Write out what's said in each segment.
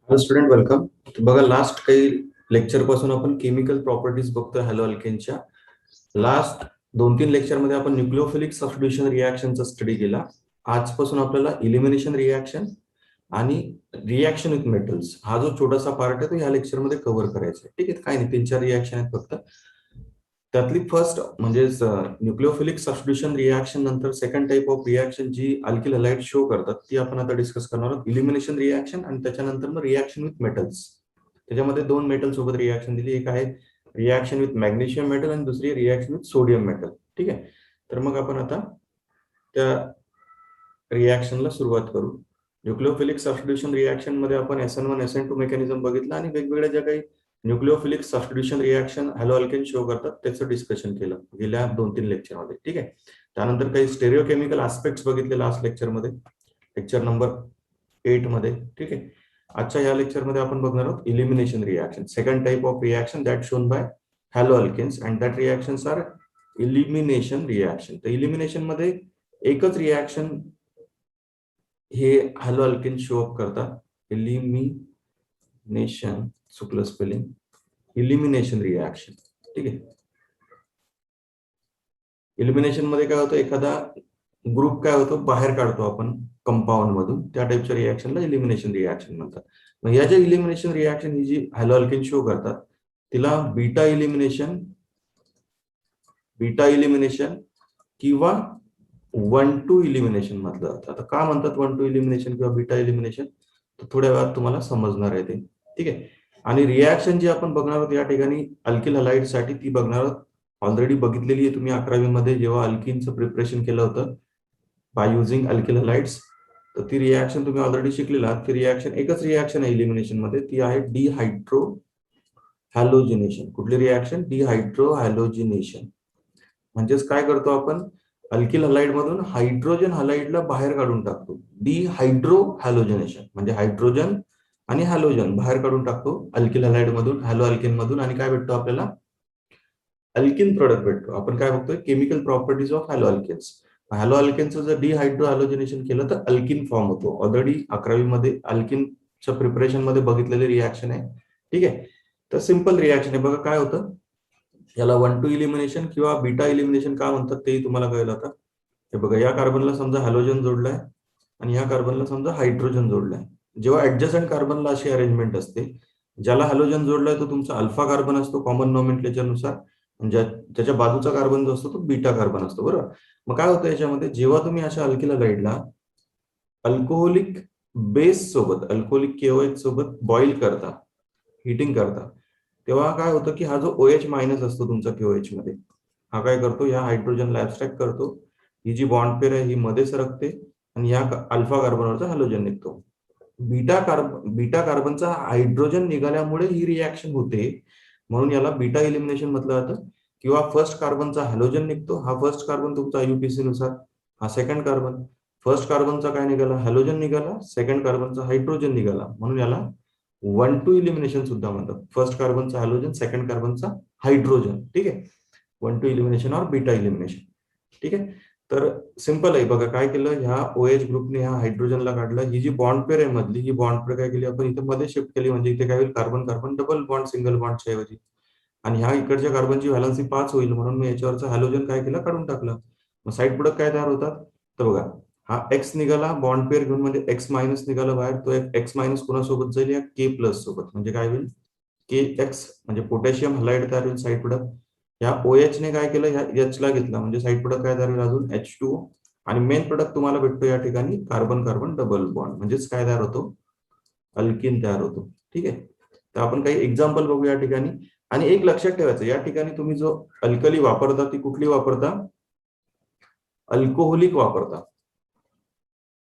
Hello student welcome. बघा last काही lecture पासून आपण केमिकल प्रॉपर्टीज बघतोय हॅलो अल्केनच्या. लास्ट 2-3 लेक्चर मध्ये आपण न्यूक्लिओफिलिक सबस्टिट्यूशन रिएक्शनचा स्टडी केला. आजपासून आपल्याला इलिमिनेशन रिएक्शन आणि रिएक्शन विथ मेटल्स हा जो छोटासा पार्ट आहे तो ह्या लेक्चर मध्ये कव्हर करायचा आहे. ठीक आहे, काही नाही, 3-4 रिएक्शन आहेत फक्त. त्यातली फर्स्ट म्हणजे न्यूक्लिओफिलिक सबस्टिट्यूशन रिएक्शन नंतर सेकंड टाइप ऑफ रिएक्शन जी अल्किल हलाइड शो करतात ती आपण आता डिस्कस करणार आहोत. इलिमिनेशन रिएक्शन आणि त्याच्यानंतर मग रिएक्शन विथ मेटल्स. त्याच्यामध्ये 2 मेटल सोबत रिएक्शन दिली, एक आहे रिएक्शन विथ मॅग्नेशियम मेटल आणि दुसरी रिएक्शन विथ सोडियम मेटल. ठीक आहे, तर मग आपण आता त्या रिएक्शनला सुरुवात करू. न्यूक्लिओफिलिक सबस्टिट्यूशन रिएक्शन मध्ये आपण SN1 SN2 मेकॅनिझम बघितलं आणि वेगवेगळ्या ज्या काही nucleophilic substitution reaction hello alkane show करतात त्याचं डिस्कशन केलं गेल्या 2-3 लेक्चर मध्ये. ठीक आहे, त्यानंतर काही स्टेरिओकेमिकल आस्पेक्ट्स बघितले लास्ट लेक्चर मध्ये, लेक्चर नंबर 8 मध्ये. ठीक आहे, आजच्या या लेक्चर मध्ये आपण बघणार आहोत elimination reaction, second type of reaction that shown by halo alkanes and that reactions are elimination reaction. तर इलिमिनेशन मध्ये एकच रिएक्शन हे हॅलो अल्केन शो अप करतात, इलिमिनेशन, चुकलं स्पेलिंग, इलिमिनेशन रिएक्शन. ठीक आहे, इलिमिनेशन मध्ये काय होतं, एखादा ग्रुप काय होतो बाहेर काढतो आपण कंपाऊंड मधून, त्या टाइपच्या रिएक्शनला इलिमिनेशन रिएक्शन म्हणतात. मग या ज्या इलिमिनेशन रिएक्शन ही जी हॅलो अल्केन शो करतात तिला बीटा इलिमिनेशन किंवा 1-2 इलिमिनेशन म्हटलं जातं. आता का म्हणतात 1-2 इलिमिनेशन किंवा बीटा इलिमिनेशन, तर थोड्या वेळात तुम्हाला समजणार आहे ते. ठीक आहे, आणि रिएक्शन जी आपण बघणार आहोत या ठिकाणी अल्किल हलाइड साठी ती बघणार आहोत. ऑलरेडी बघितलेली आहे तुम्ही 11वी मध्ये जेव्हा अल्किनचं प्रिपरेशन केलं होतं बाय युझिंग अल्किल हलाइड्स, तर ती रिएक्शन तुम्ही ऑलरेडी शिकलेला आहात. ती रिएक्शन एकच रिएक्शन आहे इलिमिनेशन मध्ये, ती आहे डिहायड्रो हॅलोजिनेशन. कुठली रिएक्शन? डिहायड्रो हॅलोजिनेशन. म्हणजेच काय करतो आपण, अल्किल हलाइड मधून हायड्रोजन हलाइडला बाहेर काढून टाकतो. डिहायड्रो हॅलोजनेशन म्हणजे हायड्रोजन आणि हॅलोजन बाहेर काढून टाकतो अल्किल हलाइड मधून, हॅलो अल्केन मधून, आणि काय भेटतो आपल्याला, अल्किन प्रोडक्ट भेटतो. आपण काय बघतोय, chemical properties of halo alkanes. Halo अल्केनचं जर डिहायड्रो हॅलोजनेशन केलं तर अल्किन फॉर्म होतो. ऑलरेडी 11वी मध्ये अल्किनच्या प्रिपरेशन मध्ये बघितलेली रिएक्शन आहे. ठीक आहे, तर सिंपल रिएक्शन आहे. बघा काय होतं, याला 1-2 इलिमिनेशन किंवा बीटा इलिमिनेशन का म्हणतात तेही तुम्हाला कळलं आता. हे बघा, या कार्बनला समजा हॅलोजन जोडलाय आणि या कार्बनला समजा हायड्रोजन जोडलाय. जेव्हा ऍडजस्टंट कार्बनला अशी अरेंजमेंट असते, ज्याला हॅलोजन जोडलाय तो तुमचा अल्फा कार्बन असतो कॉमन नॉमेनक्लेचर नुसार, त्याच्या बाजूचा कार्बन जो असतो तो बीटा कार्बन असतो. बरोबर, मग काय होतं याच्यामध्ये, जेव्हा तुम्ही अशा अल्किल हलाइडला अल्कोहोलिक बेस सोबत, अल्कोहोलिक KOH सोबत बॉईल करता, हिटिंग करता, तेव्हा काय होतं की हा जो OH मायनस असतो तुमचा KOH मध्ये, हा काय करतो, या हायड्रोजनला ऍब्स्ट्रॅक्ट करतो. ही जी बॉन्ड पेर आहे ही मध्ये सरकते आणि या अल्फा कार्बनवरचा हॅलोजन निघतो. बीटा कार्बनचा हायड्रोजन निघाल्यामुळे ही रिएक्शन होते, म्हणून याला बीटा इलिमिनेशन म्हटलं जातं. किंवा फर्स्ट कार्बनचा हॅलोजन निघतो, हा फर्स्ट कार्बन तुमचा IUPAC नुसार, हा सेकंड कार्बन, फर्स्ट कार्बनचा काय निघाला, हॅलोजन निघाला, सेकंड कार्बनचा हायड्रोजन निघाला, म्हणून याला 1-2 इलिमिनेशन सुद्धा म्हणतात. फर्स्ट कार्बनचा हॅलोजन, सेकंड कार्बनचा हायड्रोजन. ठीक आहे, 1-2 इलिमिनेशन और बीटा इलिमिनेशन. ठीक आहे, तर सिंपल आहे. बघा काय केलं, ह्या OH ग्रुपने ह्या हायड्रोजनला काढला. ही जी बॉन्ड पेर आहे मधली, ही बॉन्ड पेर काय केली आपण इथे मध्ये शिफ्ट केली, म्हणजे इथे काय होईल, carbon carbon double bond single बॉन्डच्या ऐवजी, आणि ह्या इकडच्या कार्बनची व्हॅलन्सी 5 होईल, म्हणून मी याच्यावरचा हॅलोजन काय केला, काढून टाकला. मग साईड प्रोडक्ट काय तयार होतात, तर बघा हा X निघाला बॉन्ड पेअर घेऊन, म्हणजे X मायनस निघाला बाहेर. तो X मायनस कोणासोबत जाईल, या K प्लस सोबत, म्हणजे काय होईल, KX म्हणजे पोटॅशियम हलाइड तयार होईल साईड प्रोडक्ट. या OH ने काय केलं, ह्या H ला घेतला, म्हणजे साईड प्रोडक्ट काय तयार होईल, अजून H2O, आणि मेन प्रोडक्ट तुम्हाला भेटतो या ठिकाणी कार्बन कार्बन डबल बॉन्ड, म्हणजेच काय तयार होतो, अल्किन तयार होतो. ठीक आहे, तर आपण काही एक्झाम्पल बघू या ठिकाणी. आणि एक लक्षात ठेवायचं, या ठिकाणी तुम्ही जो अल्कली वापरता ती कुठली वापरता, अल्कोहोलिक वापरता.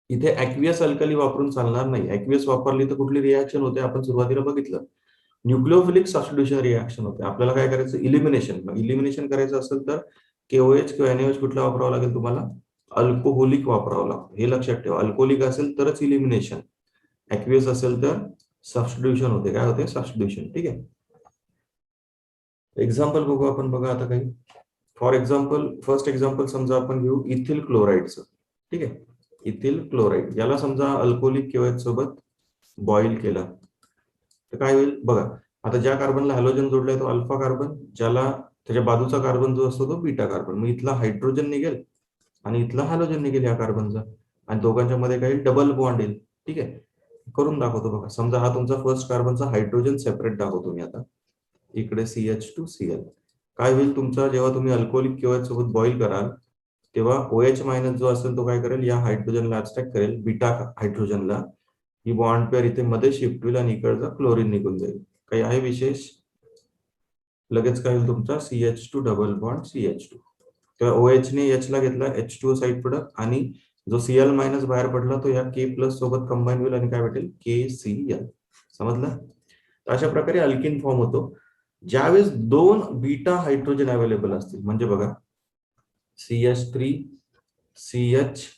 इथे ऍक्वियस अल्कली वापरून चालणार नाही. ऍक्वियस वापरली तर कुठली रिएक्शन होते, आपण सुरुवातीला बघितलं, न्यूक्लिओफिलिक सबस्टिट्यूशन रिएक्शन होते. आपल्याला काय करायचं, इलिमिनेशन करायचं असेल तर KOH किंवा NaOH कुठला वापरावा लागेल तुम्हाला, अल्कोहोलिक वापरावं लागतं. हे लक्षात ठेवा, अल्कोहोलिक असेल तरच इलिमिनेशन, ऍक्वियस असेल तर सबस्टिट्यूशन होते. काय होते, सबस्टिट्यूशन. ठीक आहे, एक्झाम्पल बघू आपण. बघा आता काही, फॉर एक्झाम्पल, फर्स्ट एक्झाम्पल समजा आपण घेऊ इथिल क्लोराईडचं. ठीक आहे, इथिल क्लोराईड, याला समजा अल्कोहोलिक KOH सोबत बॉईल केलं. तर काय होईल बघा, आता ज्या कार्बनला हॅलोजन जोडलाय तो अल्फा कार्बन, ज्याला त्याच्या बाजूचा कार्बन जो असतो तो बीटा कार्बन. मग इथला हायड्रोजन निघेल आणि इथला हॅलोजन निघेल या कार्बनचा, आणि दोघांच्या मध्ये काही डबल बॉन्ड येईल. ठीक आहे, करून दाखवतो बघा. समजा हा तुमचा फर्स्ट कार्बनचा हायड्रोजन सेपरेट दाखवतो मी आता. इकडे CH2Cl. काय होईल तुमचा, जेव्हा तुम्ही अल्कोहोलिक KOH सोबत बॉईल कराल तेव्हा OH मायनस जो असेल तो काय करेल, या हायड्रोजनला अबस्ट्रॅक्ट करेल, बीटा हायड्रोजनला. ही बॉन्ड पेअर इथे मध्ये शिफ्ट होईल आणि इकडचा क्लोरीन निघून जाईल. काही आहे विशेष? लगेच काय होईल तुमचा CH2 डबल बॉन्ड CH2. तेव्हा OH ने H ला घेतला, H2O साईड प्रोडक्ट, आणि जो Cl मायनस बाहेर पडला तो या K प्लस सोबत कंबाईन होईल आणि काय भेटेल, KCl. समजलं? अशा प्रकारे अल्किन फॉर्म होतो ज्यावेळेस दोन बीटा हायड्रोजन अवेलेबल असतील. म्हणजे बघा CH3 CHCl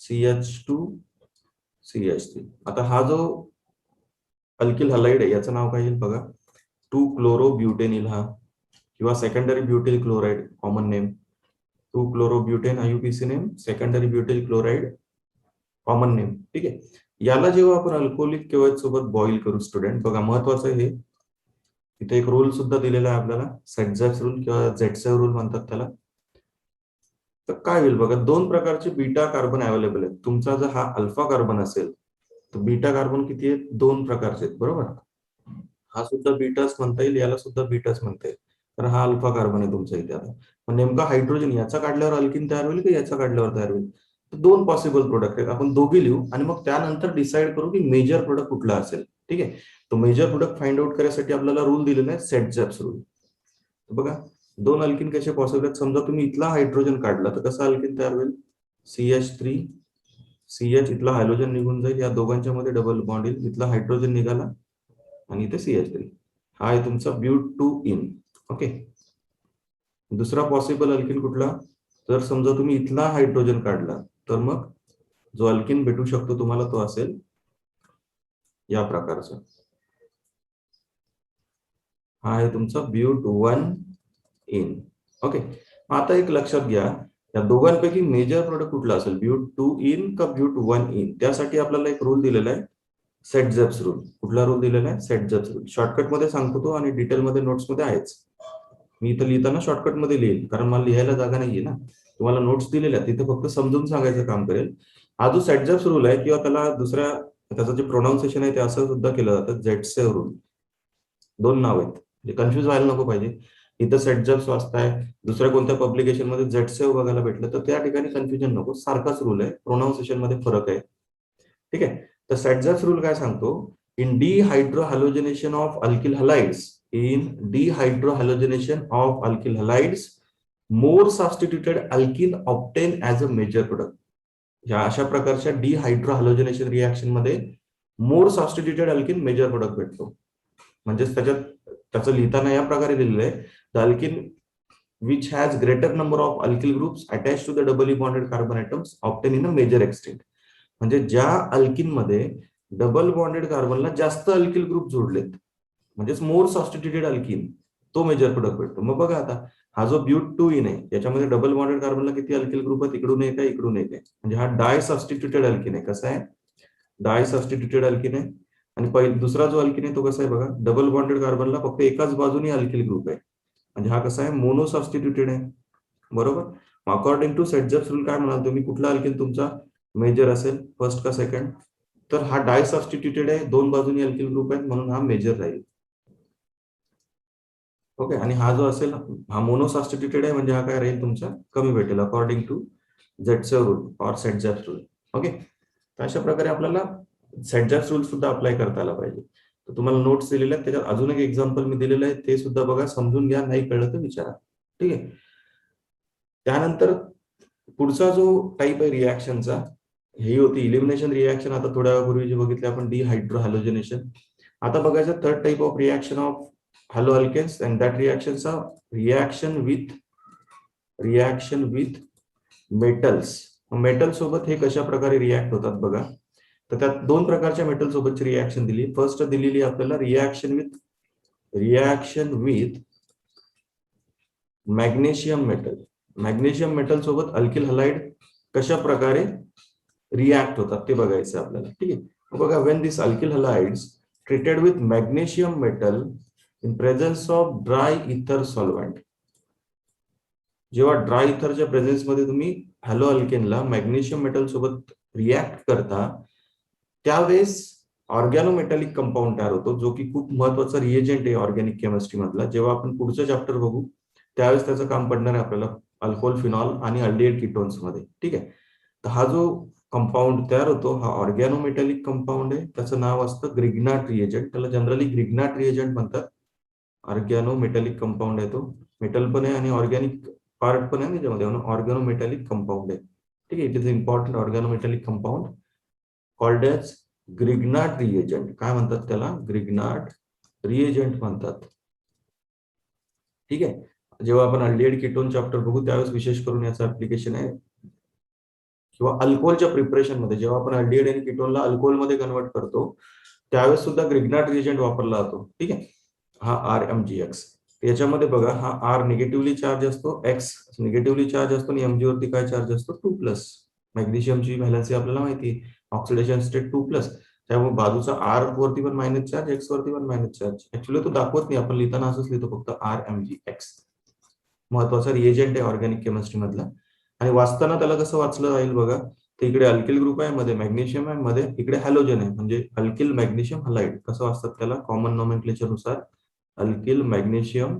CH2 CH3. आता हा जो अल्किल हलाइड आहे याचं नाव काय येईल बघा, 2-क्लोरोब्युटेनिल हा, किंवा secondary butyl chloride common name. 2-क्लोरोब्युटेन IUPAC name, secondary butyl chloride common name. ठीक आहे, याला जेव्हा आपण अल्कोहोलिक KOH सोबत बॉईल करू स्टुडंट, बघा महत्वाचं आहे हे, इथे एक रूल सुद्धा दिलेला आहे आपल्याला, सेटझॅप्स रूल किंवा झेडसेव रूल म्हणतात त्याला. तर काय होईल बघा, दोन प्रकारचे बीटा कार्बन अवेलेबल आहेत. तुमचा जर हा अल्फा कार्बन असेल तर बीटा कार्बन किती आहेत, दोन प्रकारचे आहेत, बरोबर. हा सुद्धा बीटाच म्हणता येईल, याला सुद्धा बीटाच म्हणता येईल, तर हा अल्फा कार्बन आहे तुमचा इथे. आता पण नेमका हायड्रोजन याचा काढल्यावर अल्किन तयार होईल की याचा काढल्यावर तयार होईल, तर दोन पॉसिबल प्रोडक्ट आहेत. आपण दोघे लिहू आणि मग त्यानंतर डिसाईड करू की मेजर प्रोडक्ट कुठला असेल. ठीक आहे, तो मेजर प्रोडक्ट फाइंड आउट करण्यासाठी आपल्याला रूल दिलेला आहे, सेटझॅप्स रूल. बघा दोन अल्किन कसे पॉसिबल आहेत. समजा तुम्ही इथला हायड्रोजन काढला तर कसा अल्किन तयार होईल, CH3 CH, इथला हायड्रोजन निघून जाईल, या दोघांच्या मध्ये डबल बॉन्ड येईल, इथला हायड्रोजन निघाला आणि इथे CH3. हा आहे तुमचा ब्यूट2इन. ओके, दुसरा पॉसिबल अल्किन कुठला, तर समजा तुम्ही इथला हायड्रोजन काढला तर मग जो अल्किन भेटू शकतो तुम्हाला तो असेल या प्रकारचा. हा आहे तुमचा ब्यूट1इन. ओके, आता एक लक्षात घ्या, या दोघांपैकी मेजर प्रोडक्ट कुठला असेल, ब्यूट2इन का ब्यूट1इन, त्यासाठी आपल्याला एक रूल दिलेला आहे, सेटझॅप्स रूल. कुठला रूल दिलेला आहे, सेटझॅप्स रूल. शॉर्टकट मध्ये सांगतो तो आणि डिटेल मध्ये नोट्स मध्ये आहेच. मी इथं लिहिताना शॉर्टकट मध्ये लिहिल कारण मला लिहायला जागा नाहीये ना. तुम्हाला नोट्स दिलेल्या तिथे फक्त समजून सांगायचं काम करेल. हा जो सेटझॅप्स रूल आहे, किंवा त्याला दुसऱ्या त्याचं जे प्रोनाउन्सिएशन आहे ते असं सुद्धा केलं जातं, झेडसेव रूल. दोन नाव आहेत, म्हणजे कन्फ्युज व्हायला नको पाहिजे. इथं सेटझॅप्स वाचताय, दुसऱ्या कोणत्या पब्लिकेशन मध्ये झेडसेव बघायला भेटलं तर त्या ठिकाणी कन्फ्युजन नको, सारखाच रूल आहे, प्रोनाउन्सिएशन मध्ये फरक आहे. ठीक आहे, तर सेटझॅप्स रूल काय सांगतो, in dehydrohalogenation of alkyl halides, in dehydrohalogenation of alkyl halides, more substituted alkene obtain as a major product. या अशा प्रकारच्या डिहायड्रोहॅलोजनेशन रिएक्शन मध्ये मोर सबस्टिट्यूटेड अल्किन मेजर प्रोडक्ट भेटतो. म्हणजे त्याचं लिहिताना या प्रकारे लिहिलेलं आहे, the alkene which has greater number of alkyl groups attached to the doubly bonded carbon atoms obtain in a major extent. म्हणजे ज्या अल्किन मध्ये डबल बॉन्डेड कार्बनला जास्त अल्किल ग्रुप जोडलेत, म्हणजेच मोर सबस्टिट्यूटेड अल्किन, तो मेजर प्रोडक्ट भेटतो. मग बघा आता हा जो ब्यूट2इन आहे याच्यामध्ये डबल बॉन्डेड कार्बनला किती अल्किल ग्रुप आहेत, इकडून एक आहे इकडून एक आहे, म्हणजे हा डाय सबस्टिट्यूटेड अल्किन आहे. कसा आहे, डाय सबस्टिट्यूटेड अल्किन आहे. आणि दुसरा जो अल्किन आहे तो कसा आहे बघा, डबल बॉन्डेड कार्बनला फक्त एकाच बाजूने अल्किल ग्रुप आहे, म्हणजे हा कसा आहे, मोनो सबस्टिट्यूटेड आहे. बरोबर. अकॉर्डिंग टू सेटझॅप्स रूल काय म्हणाल तुम्ही, कुठला अल्किन तुमचा मेजर असेल, फर्स्ट का सेकंड, तर हा डाय सबस्टिट्यूटेड आहे, दोन बाजूनी अल्किल ग्रुप आहेत म्हणून हा मेजर राहील. ओके, आणि हा जो असेल हा मोनो सबस्टिट्यूटेड आहे, म्हणजे हा काय राहील तुमचा, कमी भेटेल अकॉर्डिंग टू झेडसेव रूल और सेटझॅप्स रूल. ओके, तर अशा प्रकारे आपल्याला सेटझॅप्स रूल सुद्धा अप्लाय करता आला पाहिजे. तर तुम्हाला नोट्स दिलेले आहेत, त्याच्यात अजून एक एक्झाम्पल मी दिलेलं आहे, ते सुद्धा बघा, समजून घ्या, नाही कळलं तर विचारा. ठीक आहे, त्यानंतर पुढचा जो टाईप आहे रिॲक्शनचा, ही होती इलिमिनेशन रिॲक्शन. आता थोड्या वेळापूर्वी जे बघितले आपण डिहायड्रोहॅलोजनेशन. आता बघायचं third type of reaction of halo alkanes, and that रिॲक्शनचा रिॲक्शन विथ मेटल्स. मेटल सोबत हे कशा प्रकारे रिॲक्ट होतात बघा. तर त्यात दोन प्रकारच्या मेटल सोबतची रिॲक्शन दिली. फर्स्ट दिलेली आपल्याला reaction with magnesium metal. Magnesium metal सोबत अल्किल हलाइड कशा प्रकारे रिॲक्ट होतात ते बघायचं आपल्याला. ठीक आहे, बघा, Wien this alkyl halides treated with magnesium metal in presence of dry ether solvent, जेव्हा ड्राय इथरच्या प्रेझेन्स मध्ये तुम्ही हॅलो अल्केनला मॅग्नेशियम मेटल सोबत रिॲक्ट करता, त्यावेळेस ऑर्गॅनोमेटॅलिक कंपाऊंड तयार होतो, जो की खूप महत्वाचा रिएजंट आहे ऑर्गॅनिक केमिस्ट्री मधला. जेव्हा आपण पुढचं चॅप्टर बघू त्यावेळेस त्याचं काम पडणार आहे आपल्याला अल्कोहोल, फिनॉल आणि अल्डिहाइड कीटोन्स मध्ये. ठीक आहे. तर हा जो कंपाऊंड तयार होतो हा ऑर्गॅनोमेटॅलिक कंपाऊंड आहे. त्याचं नाव असतं ग्रिग्नाट रिएजंट. त्याला जनरली ग्रिग्नाट रिएजंट म्हणतात. ऑर्गॅनोमेटॅलिक कंपाऊंड आहे तो. मेटल पण आहे आणि ऑर्गॅनिक पार्ट पण आहे त्याच्यामध्ये, ऑर्गॅनोमेटॅलिक कंपाऊंड आहे. ठीक आहे. It is important organometallic compound called as Grignard reagent. काय म्हणतात त्याला? ग्रिग्नाट रिएजंट म्हणतात. ठीक आहे. जेव्हा आपण अल्डिहाइड कीटोन चॅप्टर बघू त्यावेळेस विशेष करून याचं ऍप्लिकेशन आहे. किंवा अल्कोहोलच्या प्रिपरेशन मध्ये जेव्हा आपण अल्डिहाइड आणि कीटोनला अल्कोहोल मध्ये कन्वर्ट करतो त्यावेळेस सुद्धा ग्रिग्नाट रिएजंट वापरला जातो. ठीक आहे. हा RMgX. याच्यामध्ये बघा, हा R निगेटिव्हली चार्ज असतो, X निगेटिव्हली चार्ज असतो आणि Mg वरती काय चार्ज असतो? 2+. मॅग्नेशियमची व्हॅलन्सी आपल्याला माहिती आहे, ऑक्सिडेशन स्टेट 2+. त्यामुळे बाजूचा R वरती पण मायनस चार्ज, X वरती पण मायनस चार्ज. ऍक्च्युली तो दाखवत नाही, आपण लिहिताना असंच लिहितो फक्त RMgX. महत्वाचा रिएजंट आहे ऑर्गॅनिक केमिस्ट्री मधला. आणि वाचताना त्याला कसं वाचलं जाईल बघा, तर इकडे अल्किल ग्रुप आहे, मध्ये मॅग्नेशियम आहे, मध्ये इकडे हॅलोजन आहे, म्हणजे अल्किल मॅग्नेशियम हलाइड. कसं वाचतात त्याला कॉमन नॉमेनक्लेचर नुसार? Alkyl magnesium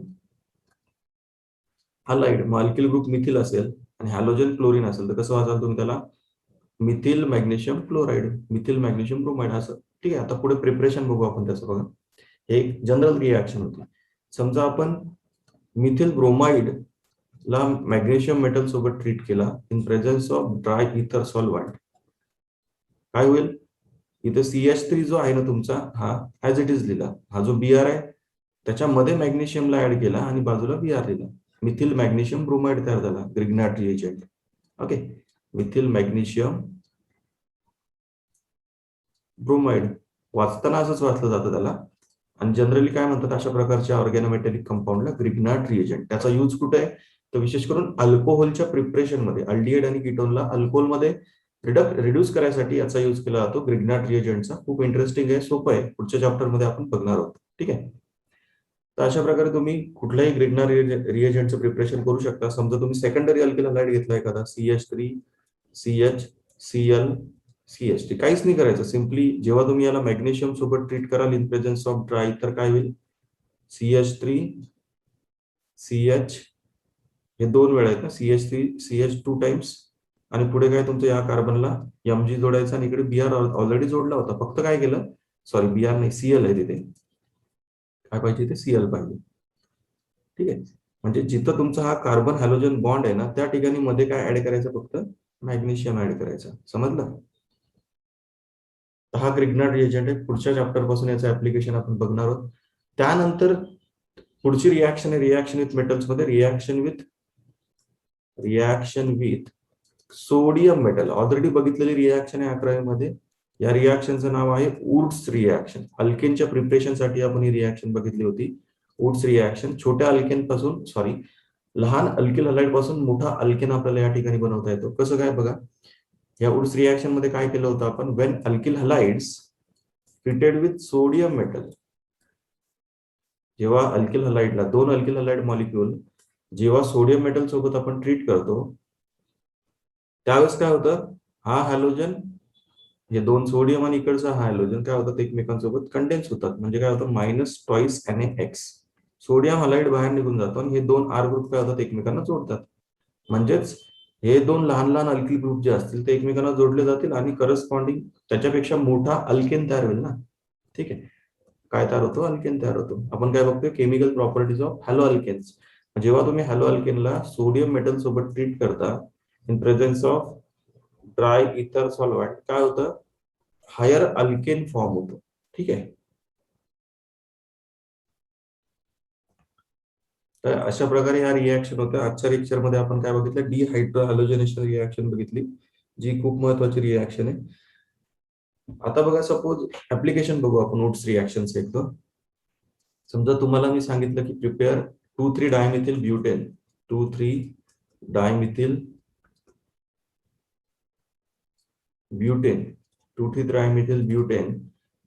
halide. मग अल्किल ग्रुप मिथिल असेल आणि हॅलोजन क्लोरीन असेल तर कसं वाचाल तुम्ही त्याला? Methyl magnesium chloride, methyl magnesium bromide असं. ठीक आहे. आता पुढे प्रिपरेशन बघू आपण त्याचं. बघा, हे एक जनरल रिॲक्शन होती. समजा आपण मिथिल ब्रोमाइड ला मॅग्नेशियम मेटल सोबत ट्रीट केला in presence of dry ether solvent, काय होईल? इथे CH3 जो आहे ना तुमचा, हा ऍज इट इज लिहिला. हा जो Br आहे त्याच्यामध्ये मॅग्नेशियमला ऍड केला आणि बाजूला Br लिहिला. मिथिल मॅग्नेशियम ब्रोमाइड तयार झाला, ग्रिग्नाट reagent. Okay. Methyl magnesium bromide वाचताना असंच वाचलं जातं त्याला. आणि जनरली काय म्हणतात अशा प्रकारच्या ऑर्गॅनोमेटॅलिक कंपाऊंडला? ग्रिग्नाट रिएजंट. त्याचा यूज कुठे आहे? तर विशेष करून अल्कोहोलच्या प्रिपरेशन मध्ये, अल्डिहाइड आणि कीटोनला अल्कोहोलमध्ये रिड्यूस करायसाठी याचा यूज केला जातो, ग्रिग्नाट रिएजंटचा. खूप इंटरेस्टिंग आहे, सोपं आहे. पुढच्या चॅप्टर मध्ये आपण बघणार आहोत. ठीक आहे. तर अशा प्रकारे तुम्ही कुठल्याही ग्रिग्नाट रिएजंटचं प्रिपरेशन करू शकता. समजा तुम्ही सेकंडरी अल्किल हलाइड घेतला एखादा, CH3 CH Cl CH3, काहीच नाही करायचं. सिम्पली जेव्हा तुम्ही याला मॅग्नेशियम सोबत ट्रीट कराल इन प्रेझेन्स ऑफ ड्राय, तर काय होईल? CH3 CH, हे दोन वेळा आहेत ना, CH3 CH 2 टाइम्स आणि पुढे काय तुमचं या कार्बनला Mg जोडायचा आणि इकडे Br ऑलरेडी जोडला होता. फक्त काय केलं, सॉरी Br नाही, Cl आहे तिथे. काय पाहिजे? ते Cl पाहिजे. ठीक आहे. म्हणजे जिथं तुमचा हा कार्बन हॅलोजन बॉन्ड आहे ना त्या ठिकाणी मध्ये काय ऍड करायचं? फक्त मॅग्नेशियम ऍड करायचा. समजलं? हा ग्रिग्नाट रिएजंट आहे. पुढच्या चॅप्टर पासून याचं ऍप्लिकेशन आपण बघणार आहोत. त्यानंतर पुढची रिॲक्शन आहे रिॲक्शन विथ मेटल्स मध्ये, reaction with sodium metal. Already बघितलेली रिॲक्शन आहे 11वी मध्ये. या रिॲक्शनचं नाव आहे वुड्स रिॲक्शन. अल्केनच्या प्रिपरेशनसाठी आपण ही रिॲक्शन बघितली होती. Wurtz reaction. छोट्या अल्केन पासून, सॉरी, लहान अल्किल हलाइड पासून मोठा अल्केन आपल्याला या ठिकाणी बनवता येतो. कसं काय? बघा, या वुड्स रिॲक्शन मध्ये काय केलं होतं आपण? Wien alkyl halides treated with sodium metal, जेव्हा अल्किल हलाइडला, दोन अल्किल हलाइड मॉलिक्यूल जेव्हा सोडियम मेटल सोबत आपण ट्रीट करतो त्यावेळेस काय होतं? हा हॅलोजन, हे दोन सोडियम आणि इकडचा हा हॅलोजन काय होतात? एकमेकांसोबत कंडेन्स होतात. म्हणजे काय होतं? -2 Na. सोडियम हलाइड बाहेर निघून जातो आणि हे दोन R ग्रुप काय होतात? एकमेकांना जोडतात. म्हणजेच हे दोन लहान लहान अल्किल ग्रुप जे असतील ते एकमेकांना जोडले जातील आणि करस्पॉन्डिंग त्याच्यापेक्षा मोठा अल्केन तयार होईल ना. ठीक आहे. काय तयार होतो? अल्केन तयार होतो. आपण काय बघतोय? Chemical properties of halo alkanes. जेव्हा तुम्ही हॅलो अल्केनला सोडियम मेटल सोबत ट्रीट करता in presence of dry ether solvent, काय होतं? हायर अल्केन फॉर्म होतो. ठीक आहे. तर अशा प्रकारे ह्या रिॲक्शन होत्या. आजच्या लेक्चर मध्ये आपण काय बघितलं? डिहायड्रो हॅलोजनेशन रिॲक्शन बघितली, जी खूप महत्वाची रिॲक्शन आहे. आता बघा, सपोज ऍप्लिकेशन बघू आपण वुड्स रिॲक्शनचे एक दोन. समजा तुम्हाला मी सांगितलं की prepare 2,3 dimethyl butane, 2,3 dimethyl butane 2,3 dimethyl butane,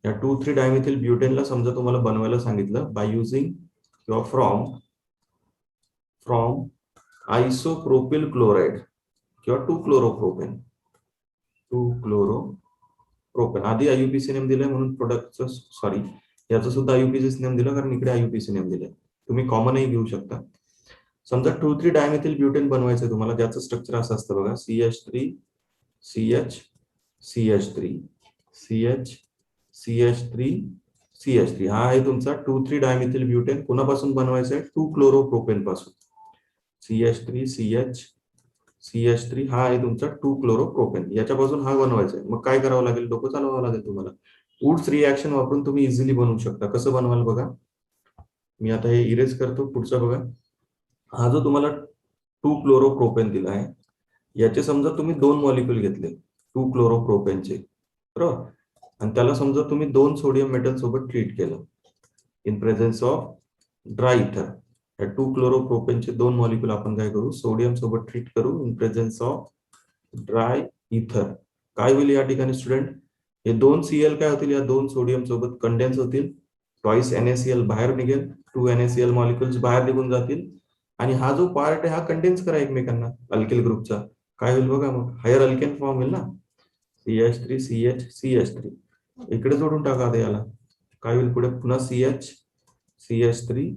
या 2,3 डायमिथिल ब्युटेनला समजा तुम्हाला बनवायला सांगितलं बाय युझिंग किंवा फ्रॉम आयसोप्रोपिल क्लोराइड किंवा 2 क्लोरोप्रोपेन. आधी आययुपीसी नेम दिलाय म्हणून प्रोडक्टचं सॉरी याचं सुद्धा आययुपीसी नेम दिलं कारण इकडे आययुपीसी नेम दिलंय. तुम्ही कॉमनही घेऊ शकता. समजा 2,3 डायमिथिल ब्युटेन बनवायचं तुम्हाला, ज्याचं स्ट्रक्चर असं असतं बघा, CH3 CH CH3 CH CH3 CH3. हा आहे तुमचा 2,3 डायमिथिल ब्युटेन. कोणापासून बनवायचं आहे? 2 क्लोरोप्रोपेन पासून. CH3 CH CH3 हा आहे तुमचा 2 क्लोरोप्रोपेन. याच्यापासून हा बनवायचा आहे. मग काय करावं लागेल? डोकं चालवावं लागेल तुम्हाला. वुड्स रिॲक्शन वापरून तुम्ही इझिली बनवू शकता. कसं बनवाल बघा, मी आता हे इरेज करतो. पुढचं बघा, हा जो तुम्हाला 2 क्लोरोप्रोपेन दिला आहे, याचे समजा तुम्ही 2 मॉलिक्यूल घेतले 2 क्लोरोप्रोपेनचे, बरोबर, आणि त्याला समजा तुम्ही 2 सोडियम मेटल सोबत ट्रीट केलं इन प्रेझेन्स ऑफ ड्राय इथर. या 2 क्लोरोप्रोपेनचे 2 मॉलिक्यूल आपण काय करू? सोडियम सोबत ट्रीट करू इन प्रेझेन्स ऑफ ड्राय इथर. काय होईल या ठिकाणी स्टुडंट? हे 2 Cl काय होतील? या 2 सोडियम सोबत कंडेन्स होतील. ट्वाइस NaCl बाहेर निघेल, 2 NaCl मॉलिक्युल्स बाहेर निघून जातील, आणि हा जो पार्ट आहे हा कंडेन्स करा एकमेकांना अल्किल ग्रुपचा. काय होईल बघा, मग हायर अल्केन फॉर्म होईल ना, CH3 CH CH3. इकडे जोडून टाका आता याला. काय होईल पुढे? पुन्हा CH CH3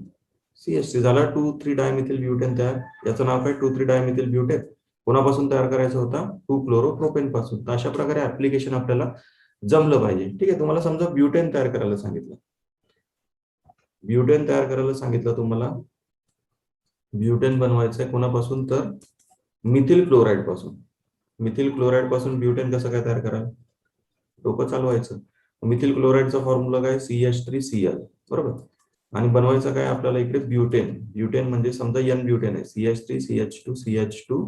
CH3 झाला 2,3 डायमिथिल ब्युटेन तयार. याचं नाव काय? 2,3 डायमिथिल ब्युटेन. कोणापासून तयार करायचा होता? 2 क्लोरोप्रोपेन पासून. तर अशा प्रकारे ऍप्लिकेशन आपल्याला जमलं पाहिजे. ठीक आहे. तुम्हाला समजा ब्युटेन तयार करायला सांगितलं, ब्युटेन तयार करायला सांगितलं तुम्हाला, ब्युटेन बनवायचं आहे कोणापासून? तर मिथिल क्लोराइड पासून. मिथिल क्लोराइड पासून ब्युटेन कसं काय तयार कराल? डोकं चालवायचं. मिथिल क्लोराइडचा फॉर्म्युला काय? CH3Cl, बरोबर. आणि बनवायचं काय आपल्याला इकडे? ब्युटेन. ब्युटेन म्हणजे समजा N ब्युटेन आहे, CH3 CH2 CH2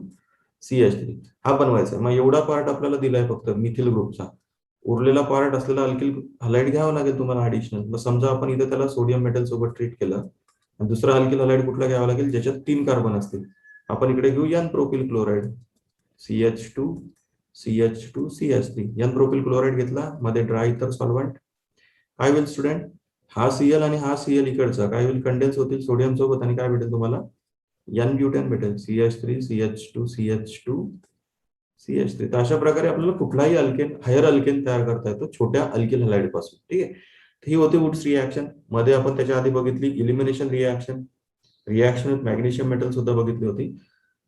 CH3 हा बनवायचा. मग एवढा पार्ट आपल्याला दिलाय फक्त मिथिल ग्रुपचा. उरलेला पार्ट असलेला अल्किल हलाइड घ्यावा लागेल तुम्हाला ऍडिशनल. मग समजा आपण इथे त्याला सोडियम मेटल सोबत ट्रीट केलं, दुसरा अल्किल हलाइड कुठला घ्यावा लागेल? ज्याच्यात 3 कार्बन असतील. आपण इकडे घेऊ N propyl chloride, CH2 CH2 CH3. N propyl chloride घेतला, मध्ये ड्राय इथर सॉल्व्हंट. काय होईल स्टुडंट? हा Cl आणि हा Cl इकडचा काय होईल? कंडेन्स होतील सोडियम सोबत, आणि काय भेटेल तुम्हाला? N ब्युटेन भेटेल, CH3 CH2 CH2 CH3. तर अशा प्रकारे आपल्याला कुठलाही अल्केन, हायर अल्केन तयार करता येतो छोट्या अल्किल हलाइड पासून. ठीक आहे. ही होती वुड्स रिॲक्शन. मध्ये आपण त्याच्या आधी बघितली elimination reaction, reaction with magnesium metal सुद्धा बघितली होती.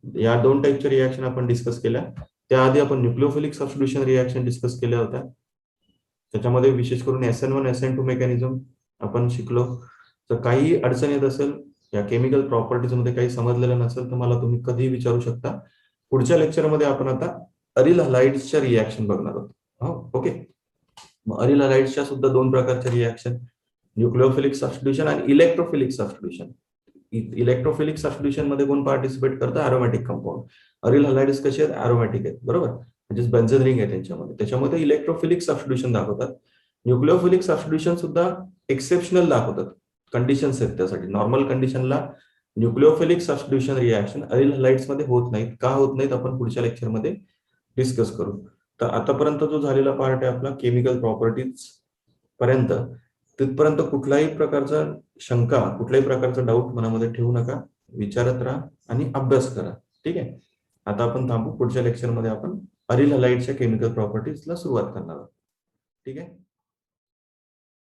या 2 टाईपच्या रिॲक्शन आपण डिस्कस केल्या. त्याआधी आपण न्यूक्लिओफिलिक सबस्टिट्यूशन रिॲक्शन डिस्कस केल्या होत्या. त्याच्यामध्ये विशेष करून SN1 SN2 मेकॅनिझम आपण शिकलो. तर काही अडचण येत असेल या केमिकल प्रॉपर्टीज मध्ये, काही समजलेलं नसेल तर मला तुम्ही कधीही विचारू शकता. पुढच्या लेक्चरमध्ये आपण आता अरिल हलाइड्सच्या रिॲक्शन बघणार आहोत. ओके. अरिल हलाइड्सच्या सुद्धा 2 प्रकारच्या रिॲक्शन, न्यूक्लिओफिलिक सबस्टिट्यूशन आणि इलेक्ट्रोफिलिक सबस्टिट्यूशन. इलेक्ट्रोफिलिक सबस्टिट्यूशन मध्ये कोण पार्टिसिपेट करतं? Aromatic compound. अरिल हलाइड्स कसे आहेत? अरोमॅटिक आहेत, बरोबर, म्हणजे बेन्झेन रिंग आहे त्यांच्यामध्ये. त्याच्यामध्ये इलेक्ट्रोफिलिक सबस्टिट्यूशन दाखवतात. न्यूक्लिओफिलिक सबस्टिट्यूशन सुद्धा एक्सेप्शनल दाखवतात. कंडिशन्स आहेत त्यासाठी. नॉर्मल कंडिशनला nucleophilic substitution reaction aryl halides मध्ये होत नाहीत. का होत नाहीत आपण पुढच्या लेक्चरमध्ये डिस्कस करू. तर आतापर्यंत जो झालेला पार्ट आहे आपला केमिकल प्रॉपर्टीज पर्यंत, तिथपर्यंत कुठल्याही प्रकारचा शंका, कुठल्याही प्रकारचा डाऊट मनामध्ये ठेवू नका. विचारत राहा आणि अभ्यास करा. ठीक आहे. आता आपण थांबू. पुढच्या लेक्चरमध्ये आपण अरिल हलाइड्सच्या केमिकल प्रॉपर्टीजला सुरुवात करणार आहोत. ठीक आहे.